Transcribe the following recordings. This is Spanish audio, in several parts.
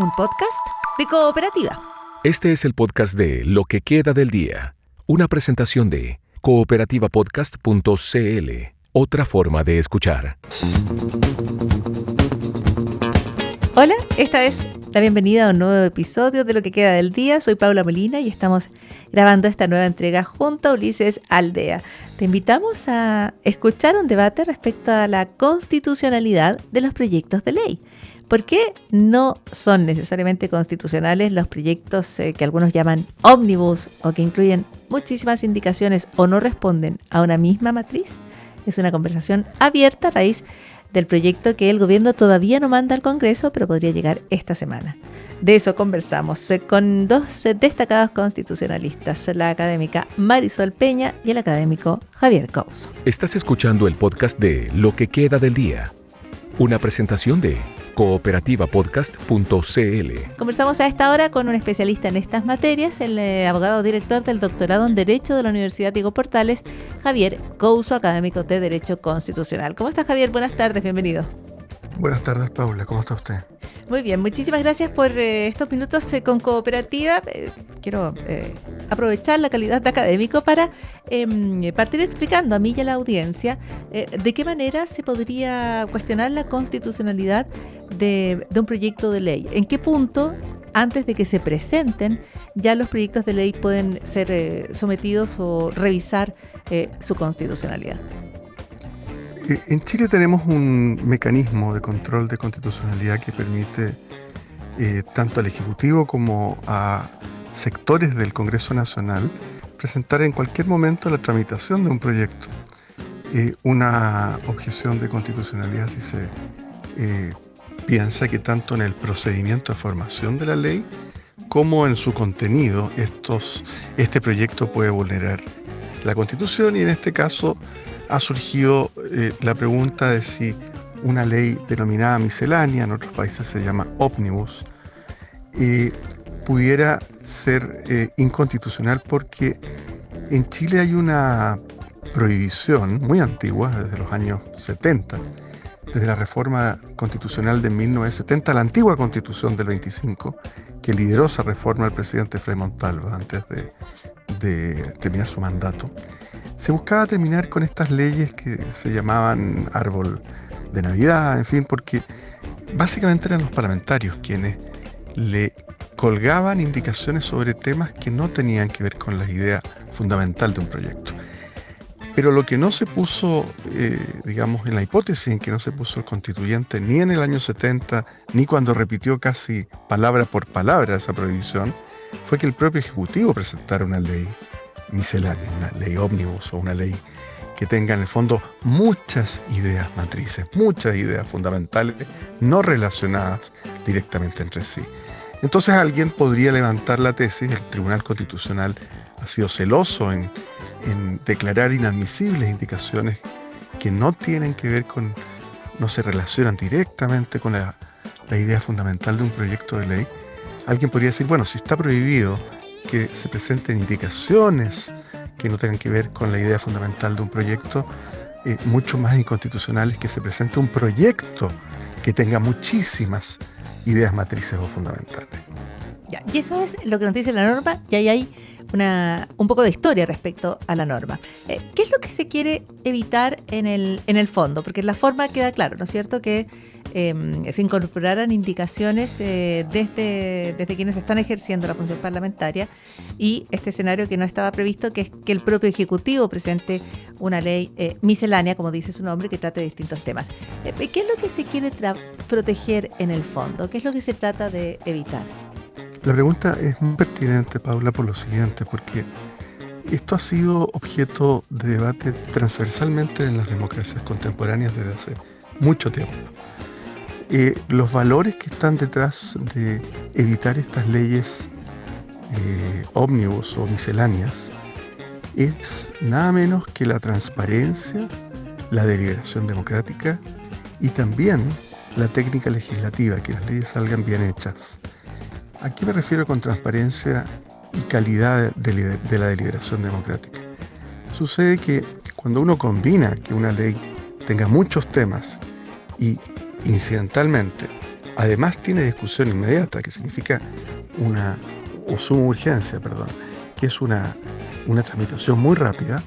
un podcast de Cooperativa. Este es el podcast de Lo que queda del día, una presentación de cooperativapodcast.cl, otra forma de escuchar. Hola, esta es la bienvenida a un nuevo episodio de Lo que queda del día. Soy Paula Molina y estamos grabando esta nueva entrega junto a Ulises Aldea. Te invitamos a escuchar un debate respecto a la constitucionalidad de los proyectos de ley. ¿Por qué no son necesariamente constitucionales los proyectos que algunos llaman ómnibus o que incluyen muchísimas indicaciones o no responden a una misma matriz? Es una conversación abierta a raíz del proyecto que el gobierno todavía no manda al Congreso, pero podría llegar esta semana. De eso conversamos con dos destacados constitucionalistas, la académica Marisol Peña y el académico Javier Couso. Estás escuchando el podcast de Lo que queda del día, una presentación de cooperativapodcast.cl. Conversamos a esta hora con un especialista en estas materias, el abogado director del doctorado en Derecho de la Universidad Diego Portales, Javier Couso, académico de Derecho Constitucional. ¿Cómo estás, Javier? Buenas tardes, bienvenido. Buenas tardes, Paula. ¿Cómo está usted? Muy bien, muchísimas gracias por estos minutos con Cooperativa. Quiero aprovechar la calidad de académico para partir explicando a mí y a la audiencia de qué manera se podría cuestionar la constitucionalidad de un proyecto de ley. ¿En qué punto, antes de que se presenten, ya los proyectos de ley pueden ser sometidos o revisar su constitucionalidad? En Chile tenemos un mecanismo de control de constitucionalidad que permite tanto al Ejecutivo como a sectores del Congreso Nacional presentar en cualquier momento la tramitación de un proyecto. Una objeción de constitucionalidad si se piensa que tanto en el procedimiento de formación de la ley como en su contenido este proyecto puede vulnerar la Constitución, y en este caso ha surgido la pregunta de si una ley denominada miscelánea, en otros países se llama ómnibus, pudiera ser inconstitucional, porque en Chile hay una prohibición muy antigua, desde los años 70, desde la reforma constitucional de 1970, la antigua constitución del 25, que lideró esa reforma el presidente Frei Montalva antes de terminar su mandato. Se buscaba terminar con estas leyes que se llamaban árbol de Navidad, en fin, porque básicamente eran los parlamentarios quienes le colgaban indicaciones sobre temas que no tenían que ver con la idea fundamental de un proyecto. Pero lo que no se puso, en la hipótesis en que no se puso el constituyente ni en el año 70, ni cuando repitió casi palabra por palabra esa prohibición, fue que el propio Ejecutivo presentara una ley miscelánea, una ley ómnibus o una ley que tenga en el fondo muchas ideas matrices, muchas ideas fundamentales no relacionadas directamente entre sí. Entonces alguien podría levantar la tesis: el Tribunal Constitucional ha sido celoso en declarar inadmisibles indicaciones que no tienen que ver con, no se relacionan directamente con la idea fundamental de un proyecto de ley. Alguien podría decir, bueno, si está prohibido que se presenten indicaciones que no tengan que ver con la idea fundamental de un proyecto, mucho más inconstitucional es que se presente un proyecto que tenga muchísimas ideas matrices o fundamentales. Ya, y eso es lo que nos dice la norma, y ahí hay un poco de historia respecto a la norma. ¿Qué es lo que se quiere evitar en el fondo? Porque en la forma queda claro, ¿no es cierto?, que se incorporaran indicaciones desde quienes están ejerciendo la función parlamentaria, y este escenario que no estaba previsto, que es que el propio Ejecutivo presente una ley miscelánea, como dice su nombre, que trate de distintos temas. ¿Qué es lo que se quiere proteger en el fondo? ¿Qué es lo que se trata de evitar? La pregunta es muy pertinente, Paula, por lo siguiente, porque esto ha sido objeto de debate transversalmente en las democracias contemporáneas desde hace mucho tiempo. Los valores que están detrás de evitar estas leyes ómnibus o misceláneas es nada menos que la transparencia, la deliberación democrática y también la técnica legislativa, que las leyes salgan bien hechas. ¿A qué me refiero con transparencia y calidad de la deliberación democrática? Sucede que cuando uno combina que una ley tenga muchos temas y incidentalmente además tiene discusión inmediata, que significa o suma urgencia, que es una tramitación muy rápida,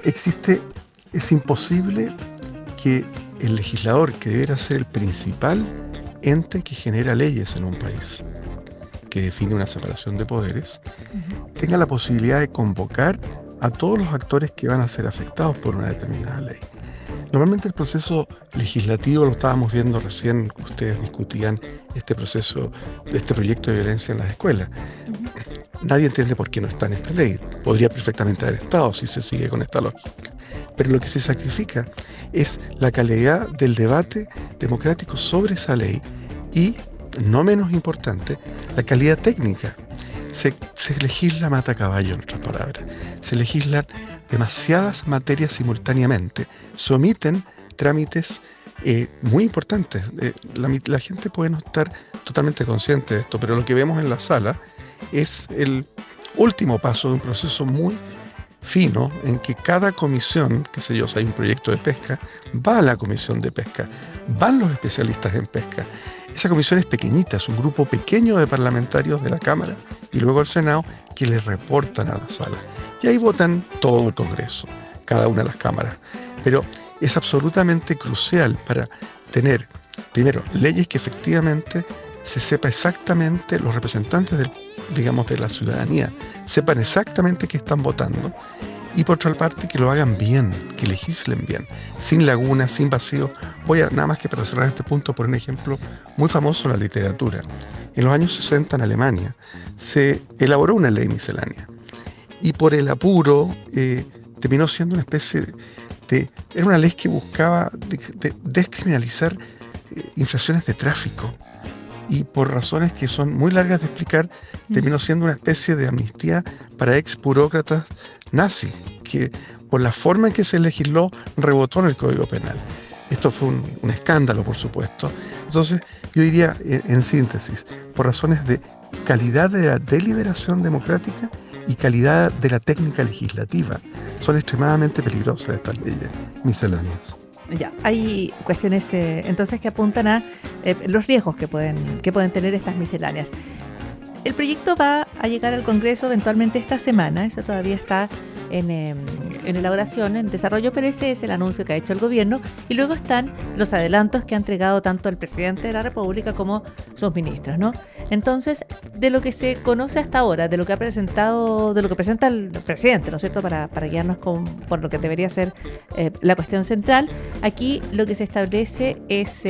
es imposible que el legislador, que debería ser el principal ente que genera leyes en un país, que define una separación de poderes, tenga la posibilidad de convocar a todos los actores que van a ser afectados por una determinada ley. Normalmente el proceso legislativo, lo estábamos viendo recién, ustedes discutían este proyecto de violencia en las escuelas. Nadie entiende por qué no está en esta ley. Podría perfectamente haber estado si se sigue con esta lógica. Pero lo que se sacrifica es la calidad del debate democrático sobre esa ley y, no menos importante, la calidad técnica. Se legisla mata caballo, en otras palabras. Se legislan demasiadas materias simultáneamente. Se omiten trámites muy importantes. La gente puede no estar totalmente consciente de esto, pero lo que vemos en la sala es el último paso de un proceso muy fino en que cada comisión, qué sé yo, si hay un proyecto de pesca, va a la comisión de pesca, van los especialistas en pesca. Esa comisión es pequeñita, es un grupo pequeño de parlamentarios de la Cámara y luego el Senado que le reportan a la sala. Y ahí votan todo el Congreso, cada una de las cámaras. Pero es absolutamente crucial para tener, primero, leyes que efectivamente se sepa exactamente, los representantes de la ciudadanía sepan exactamente qué están votando, y por otra parte que lo hagan bien, que legislen bien, sin lagunas, sin vacíos. Voy a, nada más que para cerrar este punto, por un ejemplo muy famoso en la literatura. En los años 60 en Alemania se elaboró una ley miscelánea y por el apuro terminó siendo una especie era una ley que buscaba descriminalizar infracciones de tráfico, y por razones que son muy largas de explicar, terminó siendo una especie de amnistía para ex burócratas nazis, que por la forma en que se legisló rebotó en el Código Penal. Esto fue un escándalo, por supuesto. Entonces, yo diría, en síntesis, por razones de calidad de la deliberación democrática y calidad de la técnica legislativa, son extremadamente peligrosas estas leyes misceláneas. Ya, hay cuestiones entonces que apuntan a los riesgos que pueden tener estas misceláneas. El proyecto va a llegar al Congreso eventualmente esta semana, eso todavía está en elaboración, en desarrollo, pero ese es el anuncio que ha hecho el gobierno, y luego están los adelantos que ha entregado tanto el presidente de la República como sus ministros, ¿no? Entonces, de lo que se conoce hasta ahora, de lo que presenta el presidente, ¿no es cierto?, para guiarnos por lo que debería ser la cuestión central, aquí lo que se establece es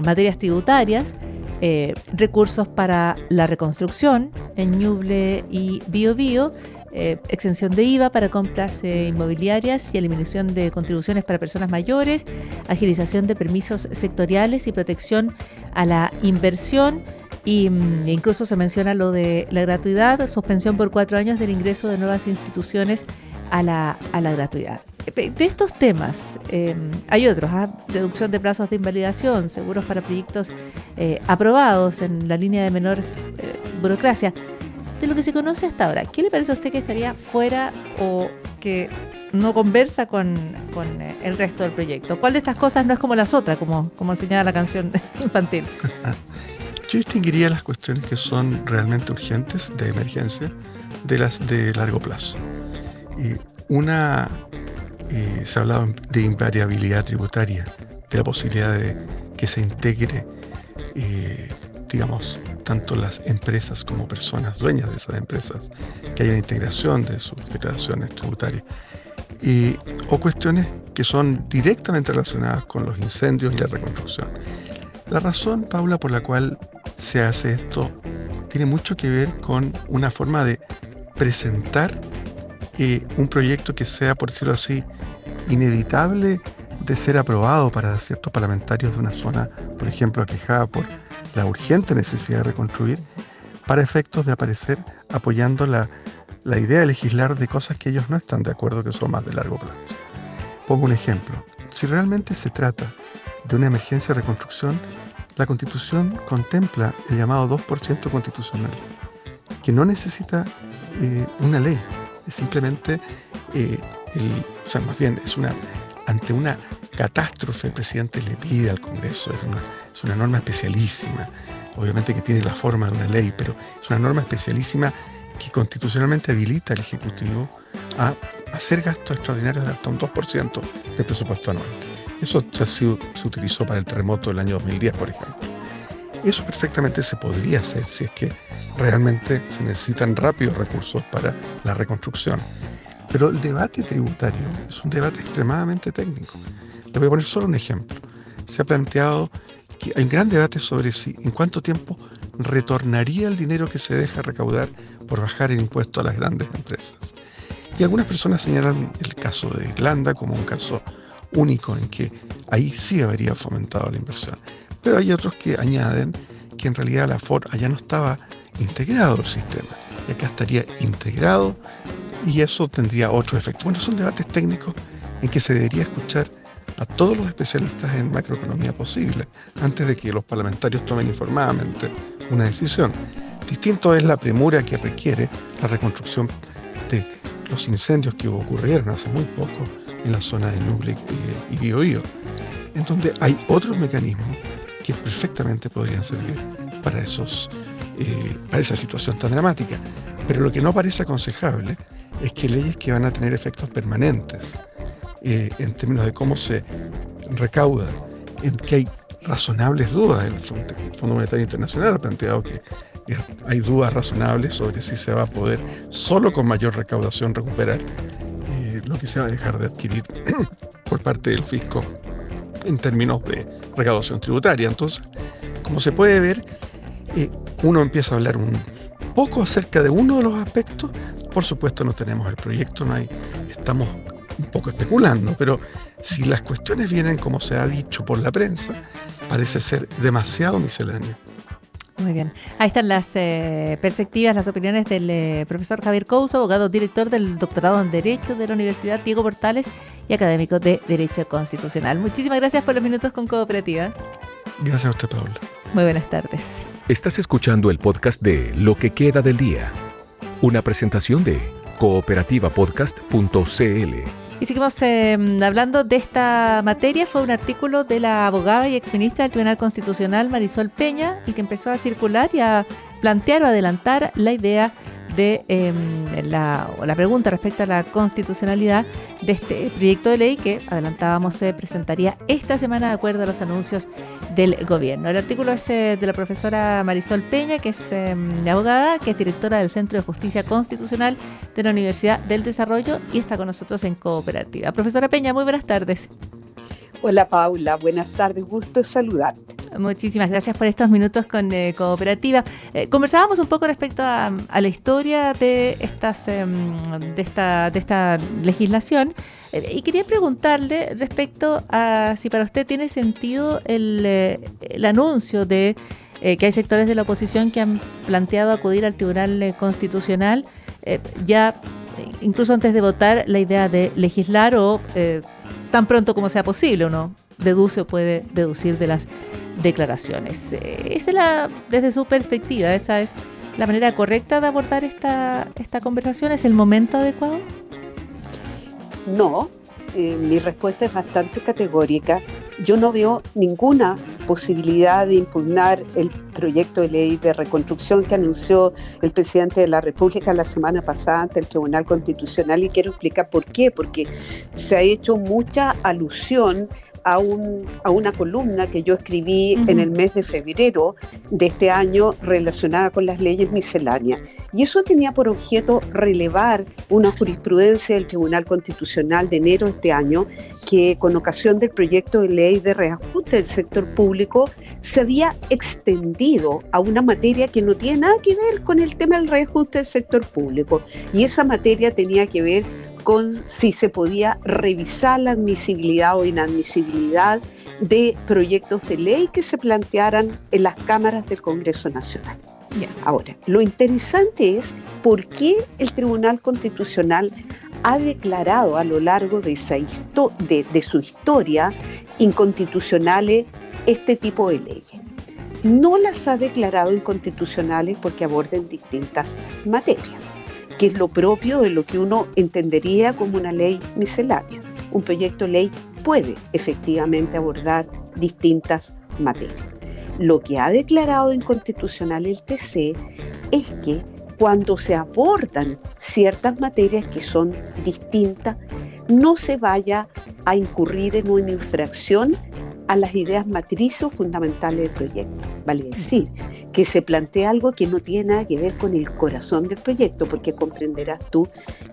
materias tributarias, recursos para la reconstrucción en Ñuble y Biobío, exención de IVA para compras inmobiliarias y eliminación de contribuciones para personas mayores, agilización de permisos sectoriales y protección a la inversión, y incluso se menciona lo de la gratuidad, suspensión por 4 años del ingreso de nuevas instituciones a la gratuidad. De estos temas hay otros, reducción de plazos de invalidación, seguros para proyectos aprobados en la línea de menor burocracia. De lo que se conoce hasta ahora, ¿qué le parece a usted que estaría fuera o que no conversa con el resto del proyecto? ¿Cuál de estas cosas no es como las otras, como enseñaba la canción infantil? Yo distinguiría las cuestiones que son realmente urgentes, de emergencia, de las de largo plazo. Se ha hablado de invariabilidad tributaria, de la posibilidad de que se integre, tanto las empresas como personas dueñas de esas empresas, que haya una integración de sus declaraciones tributarias, o cuestiones que son directamente relacionadas con los incendios y la reconstrucción. La razón, Paula, por la cual se hace esto tiene mucho que ver con una forma de presentar un proyecto que sea, por decirlo así, inevitable de ser aprobado para ciertos parlamentarios de una zona, por ejemplo, aquejada por la urgente necesidad de reconstruir, para efectos de aparecer apoyando la idea de legislar de cosas que ellos no están de acuerdo, que son más de largo plazo. Pongo un ejemplo. Si realmente se trata de una emergencia de reconstrucción, la Constitución contempla el llamado 2% constitucional, que no necesita una ley, es simplemente, más bien, ante una catástrofe el presidente le pide al Congreso, es una norma especialísima, obviamente que tiene la forma de una ley, pero es una norma especialísima que constitucionalmente habilita al Ejecutivo a hacer gastos extraordinarios de hasta un 2% del presupuesto anual. Eso se utilizó para el terremoto del año 2010, por ejemplo. Eso perfectamente se podría hacer si es que realmente se necesitan rápidos recursos para la reconstrucción. Pero el debate tributario es un debate extremadamente técnico. Le voy a poner solo un ejemplo. Se ha planteado que hay un gran debate sobre si en cuánto tiempo retornaría el dinero que se deja recaudar por bajar el impuesto a las grandes empresas. Y algunas personas señalan el caso de Irlanda como un caso único en que ahí sí habría fomentado la inversión. Pero hay otros que añaden que en realidad la FOR allá no estaba integrado el sistema, y acá estaría integrado y eso tendría otro efecto. Bueno, son debates técnicos en que se debería escuchar a todos los especialistas en macroeconomía posible antes de que los parlamentarios tomen informadamente una decisión. Distinto es la premura que requiere la reconstrucción de los incendios que ocurrieron hace muy poco en la zona de Ñuble y Biobío, en donde hay otros mecanismos que perfectamente podrían servir para esa situación tan dramática. Pero lo que no parece aconsejable es que leyes que van a tener efectos permanentes en términos de cómo se recauda, en que hay razonables dudas. El Fondo Monetario Internacional ha planteado que hay dudas razonables sobre si se va a poder solo con mayor recaudación recuperar lo que se va a dejar de adquirir por parte del fisco en términos de recaudación tributaria. Entonces, como se puede ver, uno empieza a hablar un poco acerca de uno de los aspectos. Por supuesto no tenemos el proyecto, estamos un poco especulando, pero si las cuestiones vienen como se ha dicho por la prensa, parece ser demasiado misceláneo. Muy bien. Ahí están las perspectivas, las opiniones del profesor Javier Couso, abogado director del doctorado en Derecho de la Universidad Diego Portales y académico de Derecho Constitucional. Muchísimas gracias por los minutos con Cooperativa. Gracias a usted, Paula. Muy buenas tardes. Estás escuchando el podcast de Lo que queda del día, una presentación de cooperativapodcast.cl. Y seguimos hablando de esta materia. Fue un artículo de la abogada y exministra del Tribunal Constitucional, Marisol Peña, el que empezó a circular y a plantear o adelantar la idea de la pregunta respecto a la constitucionalidad de este proyecto de ley que adelantábamos se presentaría esta semana de acuerdo a los anuncios del gobierno. El artículo es de la profesora Marisol Peña, que es abogada, que es directora del Centro de Justicia Constitucional de la Universidad del Desarrollo y está con nosotros en Cooperativa. Profesora Peña, muy buenas tardes. Hola Paula, buenas tardes, gusto saludarte. Muchísimas gracias por estos minutos con Cooperativa. Conversábamos un poco respecto a la historia de esta legislación y quería preguntarle respecto a si para usted tiene sentido el anuncio de que hay sectores de la oposición que han planteado acudir al Tribunal Constitucional ya incluso antes de votar la idea de legislar o tan pronto como sea posible, uno deduce o puede deducir de las declaraciones. Desde su perspectiva, ¿esa es la manera correcta de abordar esta conversación? ¿Es el momento adecuado? No, mi respuesta es bastante categórica. Yo no veo ninguna posibilidad de impugnar el proyecto de ley de reconstrucción que anunció el presidente de la República la semana pasada ante el Tribunal Constitucional, y quiero explicar por qué, porque se ha hecho mucha alusión a una columna que yo escribí en el mes de febrero de este año relacionada con las leyes misceláneas. Y eso tenía por objeto relevar una jurisprudencia del Tribunal Constitucional de enero de este año que, con ocasión del proyecto de ley de reajuste del sector público, se había extendido a una materia que no tiene nada que ver con el tema del reajuste del sector público. Y esa materia tenía que ver con si se podía revisar la admisibilidad o inadmisibilidad de proyectos de ley que se plantearan en las cámaras del Congreso Nacional. Yeah. Ahora, lo interesante es por qué el Tribunal Constitucional ha declarado a lo largo de su historia inconstitucionales este tipo de leyes. No las ha declarado inconstitucionales porque aborden distintas materias, que es lo propio de lo que uno entendería como una ley miscelánea, un proyecto de ley puede efectivamente abordar distintas materias. Lo que ha declarado inconstitucional el TC es que cuando se abordan ciertas materias que son distintas, no se vaya a incurrir en una infracción a las ideas matrices o fundamentales del proyecto. Vale decir, que se plantea algo que no tiene nada que ver con el corazón del proyecto, porque comprenderás tú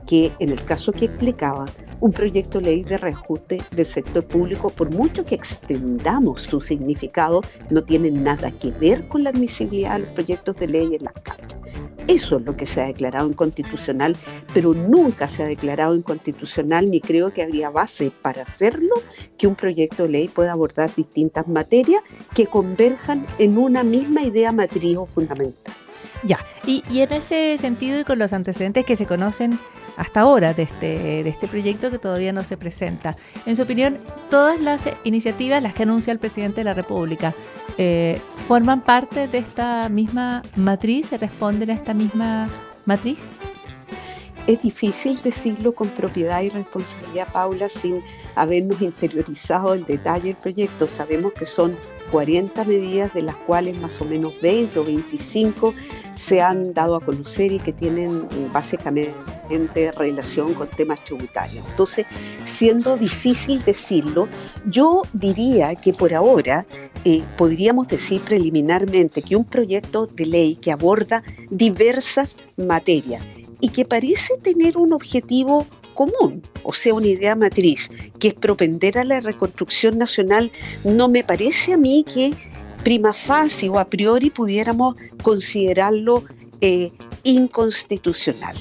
que en el caso que explicaba, un proyecto de ley de reajuste del sector público, por mucho que extendamos su significado, no tiene nada que ver con la admisibilidad de los proyectos de ley en las Cámaras. Eso es lo que se ha declarado inconstitucional, pero nunca se ha declarado inconstitucional, ni creo que habría base para hacerlo, que un proyecto de ley pueda abordar distintas materias que converjan en una misma idea matriz o fundamental. Ya, y en ese sentido y con los antecedentes que se conocen hasta ahora de este proyecto que todavía no se presenta, en su opinión, todas las iniciativas, las que anuncia el presidente de la República, ¿forman parte de esta misma matriz? ¿Se responden a esta misma matriz? Es difícil decirlo con propiedad y responsabilidad, Paula, sin habernos interiorizado el detalle del proyecto. Sabemos que son 40 medidas, de las cuales más o menos 20 o 25 se han dado a conocer y que tienen básicamente relación con temas tributarios. Entonces, siendo difícil decirlo, yo diría que por ahora podríamos decir preliminarmente que un proyecto de ley que aborda diversas materias y que parece tener un objetivo común, o sea, una idea matriz, que es propender a la reconstrucción nacional, no me parece a mí que prima facie o a priori pudiéramos considerarlo inconstitucional.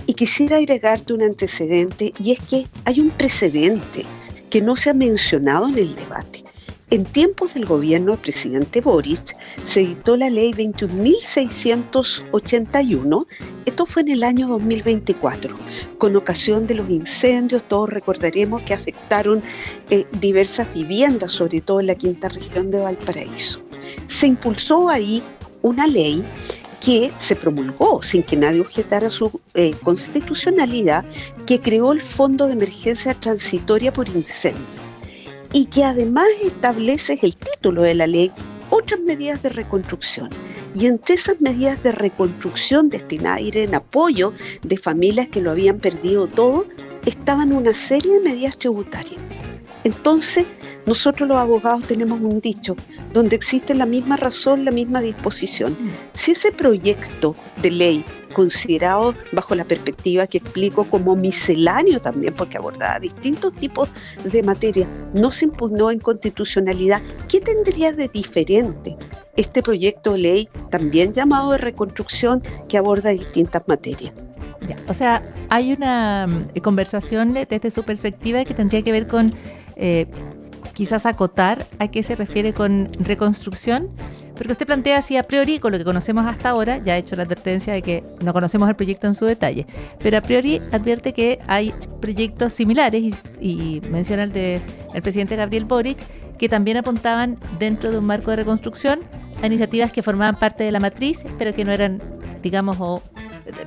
Y quisiera agregarte un antecedente, y es que hay un precedente que no se ha mencionado en el debate. En tiempos del gobierno del presidente Boric se dictó la ley 21.681, esto fue en el año 2024, con ocasión de los incendios, todos recordaremos que afectaron diversas viviendas, sobre todo en la quinta región de Valparaíso. Se impulsó ahí una ley que se promulgó sin que nadie objetara su constitucionalidad, que creó el Fondo de Emergencia Transitoria por Incendio, y que además establece el título de la ley, otras medidas de reconstrucción. Y entre esas medidas de reconstrucción destinadas a ir en apoyo de familias que lo habían perdido todo, estaban una serie de medidas tributarias. Entonces, nosotros los abogados tenemos un dicho, donde existe la misma razón, la misma disposición. Si ese proyecto de ley, considerado bajo la perspectiva que explico como misceláneo también, porque abordaba distintos tipos de materia, no se impugnó en constitucionalidad, ¿qué tendría de diferente este proyecto de ley, también llamado de reconstrucción, que aborda distintas materias? Ya, o sea, hay una conversación desde su perspectiva que tendría que ver con quizás acotar a qué se refiere con reconstrucción, porque usted plantea así a priori, con lo que conocemos hasta ahora, ya ha hecho la advertencia de que no conocemos el proyecto en su detalle, pero a priori advierte que hay proyectos similares y menciona el del presidente Gabriel Boric, que también apuntaban dentro de un marco de reconstrucción a iniciativas que formaban parte de la matriz, pero que no eran, digamos, o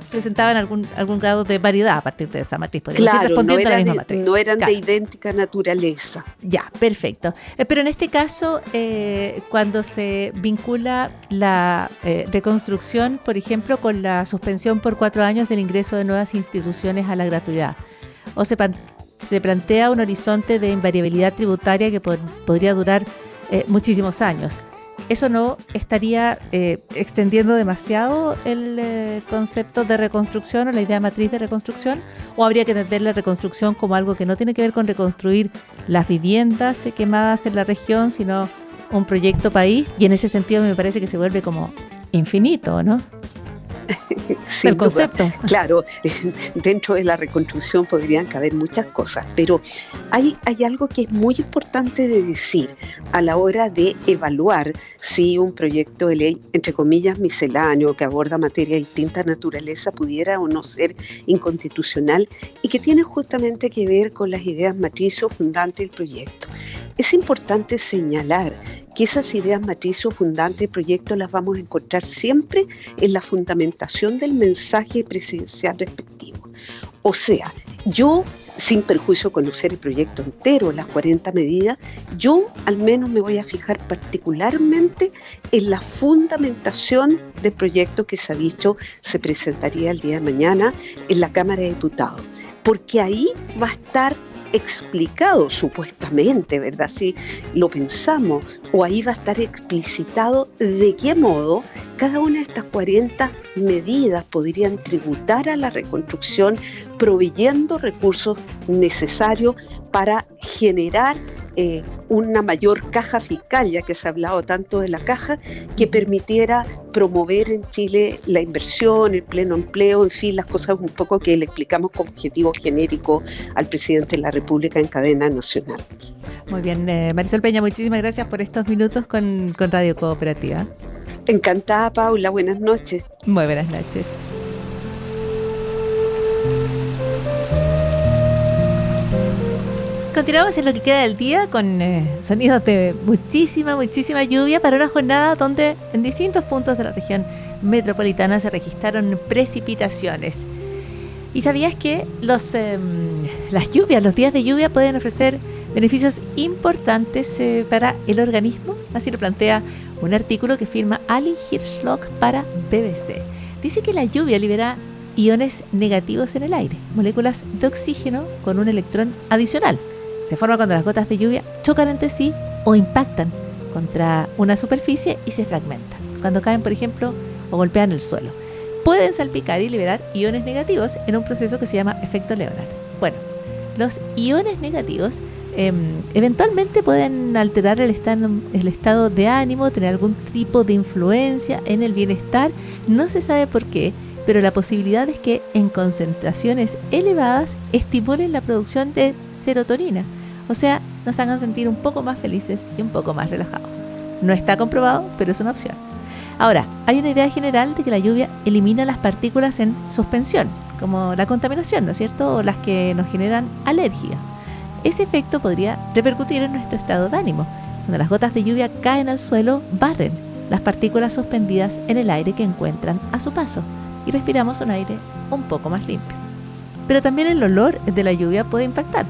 presentaban algún grado de variedad a partir de esa matriz. Claro, no eran de idéntica naturaleza. Ya, perfecto. Pero en este caso, cuando se vincula la reconstrucción, por ejemplo, con la suspensión por 4 años del ingreso de nuevas instituciones a la gratuidad, o se plantea un horizonte de invariabilidad tributaria que podría durar muchísimos años. ¿Eso no estaría extendiendo demasiado el concepto de reconstrucción o la idea matriz de reconstrucción? ¿O habría que entender la reconstrucción como algo que no tiene que ver con reconstruir las viviendas quemadas en la región, sino un proyecto país? Y en ese sentido me parece que se vuelve como infinito, ¿no? El concepto. Claro, dentro de la reconstrucción podrían caber muchas cosas, pero hay algo que es muy importante de decir a la hora de evaluar si un proyecto de ley, entre comillas, misceláneo, que aborda materia de distinta naturaleza, pudiera o no ser inconstitucional, y que tiene justamente que ver con las ideas matrices o fundantes del proyecto. Es importante señalar que esas ideas matrices o fundantes del proyecto las vamos a encontrar siempre en la fundamentación del mensaje presidencial respectivo. O sea, Yo, sin perjuicio de conocer el proyecto entero, las 40 medidas, yo al menos me voy a fijar particularmente en la fundamentación del proyecto que se ha dicho se presentaría el día de mañana en la Cámara de Diputados, porque ahí va a estar explicado supuestamente, ¿verdad? Si lo pensamos, o ahí va a estar explicitado de qué modo cada una de estas 40 medidas podrían tributar a la reconstrucción, proveyendo recursos necesarios para generar una mayor caja fiscal, ya que se ha hablado tanto de la caja, que permitiera promover en Chile la inversión, el pleno empleo, en fin, las cosas un poco que le explicamos como objetivo genérico al presidente de la República en cadena nacional. Muy bien, Marisol Peña, muchísimas gracias por estos minutos con Radio Cooperativa. Encantada, Paula, buenas noches. Muy buenas noches. Continuamos en lo que queda del día con sonidos de muchísima lluvia para una jornada donde en distintos puntos de la región metropolitana se registraron precipitaciones. ¿Y sabías que las lluvias, los días de lluvia pueden ofrecer beneficios importantes para el organismo? Así lo plantea un artículo que firma Ali Hirschlock para BBC. Dice que la lluvia libera iones negativos en el aire, moléculas de oxígeno con un electrón adicional. Se forma cuando las gotas de lluvia chocan entre sí o impactan contra una superficie y se fragmentan. Cuando caen, por ejemplo, o golpean el suelo. Pueden salpicar y liberar iones negativos en un proceso que se llama efecto Leonard. Bueno, los iones negativos eventualmente pueden alterar el estado de ánimo, tener algún tipo de influencia en el bienestar. No se sabe por qué, pero la posibilidad es que en concentraciones elevadas estimulen la producción de serotonina, o sea, nos hagan sentir un poco más felices y un poco más relajados. No está comprobado, pero es una opción. Ahora, hay una idea general de que la lluvia elimina las partículas en suspensión, como la contaminación, ¿no es cierto?, o las que nos generan alergia. Ese efecto podría repercutir en nuestro estado de ánimo. Cuando las gotas de lluvia caen al suelo, barren las partículas suspendidas en el aire que encuentran a su paso y respiramos un aire un poco más limpio. Pero también el olor de la lluvia puede impactar.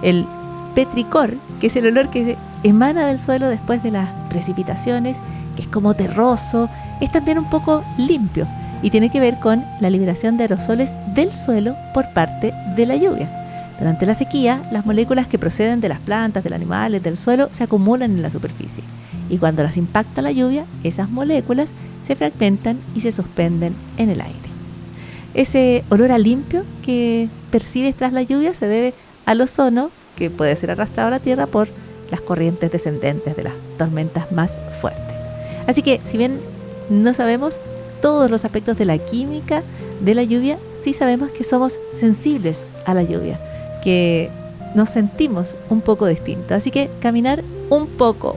El petricor, que es el olor que emana del suelo después de las precipitaciones, que es como terroso, es también un poco limpio y tiene que ver con la liberación de aerosoles del suelo por parte de la lluvia. Durante la sequía, las moléculas que proceden de las plantas, de los animales, del suelo, se acumulan en la superficie. Y cuando las impacta la lluvia, esas moléculas se fragmentan y se suspenden en el aire. Ese olor a limpio que percibes tras la lluvia se debe al ozono que puede ser arrastrado a la tierra por las corrientes descendentes de las tormentas más fuertes. Así que, si bien no sabemos todos los aspectos de la química de la lluvia, sí sabemos que somos sensibles a la lluvia, que nos sentimos un poco distintos. Así que caminar un poco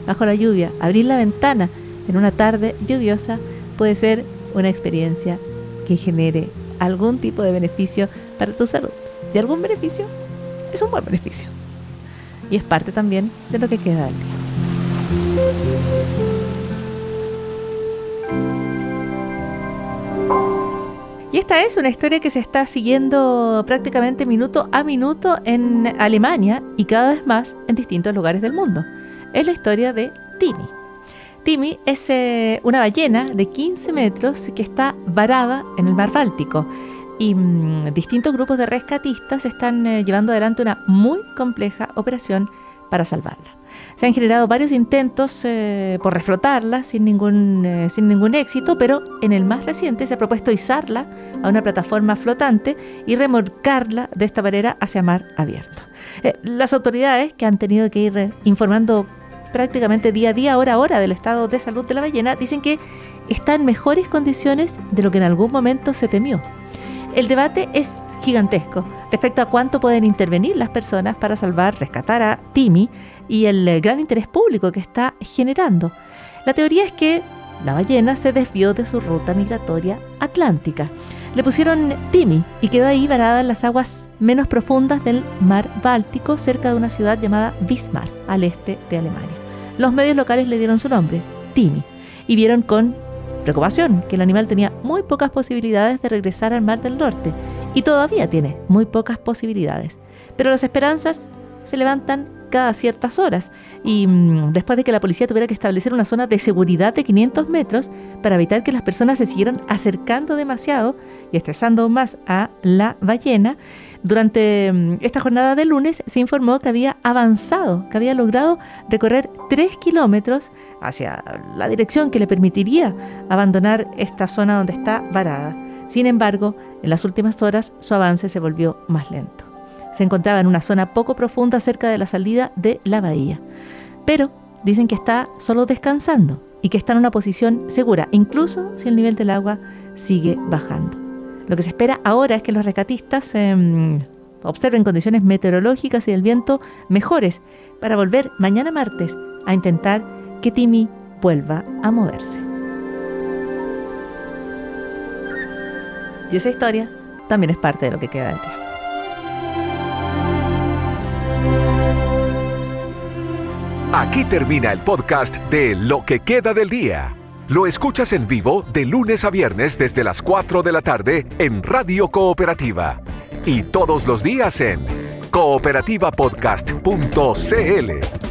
bajo la lluvia, abrir la ventana en una tarde lluviosa puede ser una experiencia que genere algún tipo de beneficio para tu salud. Y algún beneficio es un buen beneficio. Y es parte también de lo que queda del día. Y esta es una historia que se está siguiendo prácticamente minuto a minuto en Alemania y cada vez más en distintos lugares del mundo. Es la historia de Timmy. Timmy es una ballena de 15 metros que está varada en el mar Báltico y distintos grupos de rescatistas están llevando adelante una muy compleja operación para salvarla. Se han generado varios intentos por reflotarla sin ningún éxito, pero en el más reciente se ha propuesto izarla a una plataforma flotante y remolcarla de esta manera hacia mar abierto. Las autoridades, que han tenido que ir informando prácticamente día a día, hora a hora del estado de salud de la ballena, dicen que está en mejores condiciones de lo que en algún momento se temió. El debate es gigantesco respecto a cuánto pueden intervenir las personas para rescatar a Timmy y el gran interés público que está generando. La teoría es que la ballena se desvió de su ruta migratoria atlántica. Le pusieron Timmy y quedó ahí varada en las aguas menos profundas del mar Báltico, cerca de una ciudad llamada Wismar, al este de Alemania. Los medios locales le dieron su nombre, Timmy, y vieron con Preocupación, que el animal tenía muy pocas posibilidades de regresar al Mar del Norte, y todavía tiene muy pocas posibilidades. Pero las esperanzas se levantan cada ciertas horas, y después de que la policía tuviera que establecer una zona de seguridad de 500 metros para evitar que las personas se siguieran acercando demasiado y estresando aún más a la ballena, durante esta jornada de lunes se informó que había avanzado, que había logrado recorrer 3 kilómetros hacia la dirección que le permitiría abandonar esta zona donde está varada. Sin embargo, en las últimas horas su avance se volvió más lento. Se encontraba en una zona poco profunda cerca de la salida de la bahía. Pero dicen que está solo descansando y que está en una posición segura, incluso si el nivel del agua sigue bajando. Lo que se espera ahora es que los rescatistas observen condiciones meteorológicas y el viento mejores para volver mañana martes a intentar que Timmy vuelva a moverse. Y esa historia también es parte de lo que queda del día. Aquí termina el podcast de Lo que queda del día. Lo escuchas en vivo de lunes a viernes desde las 4 de la tarde en Radio Cooperativa y todos los días en cooperativapodcast.cl.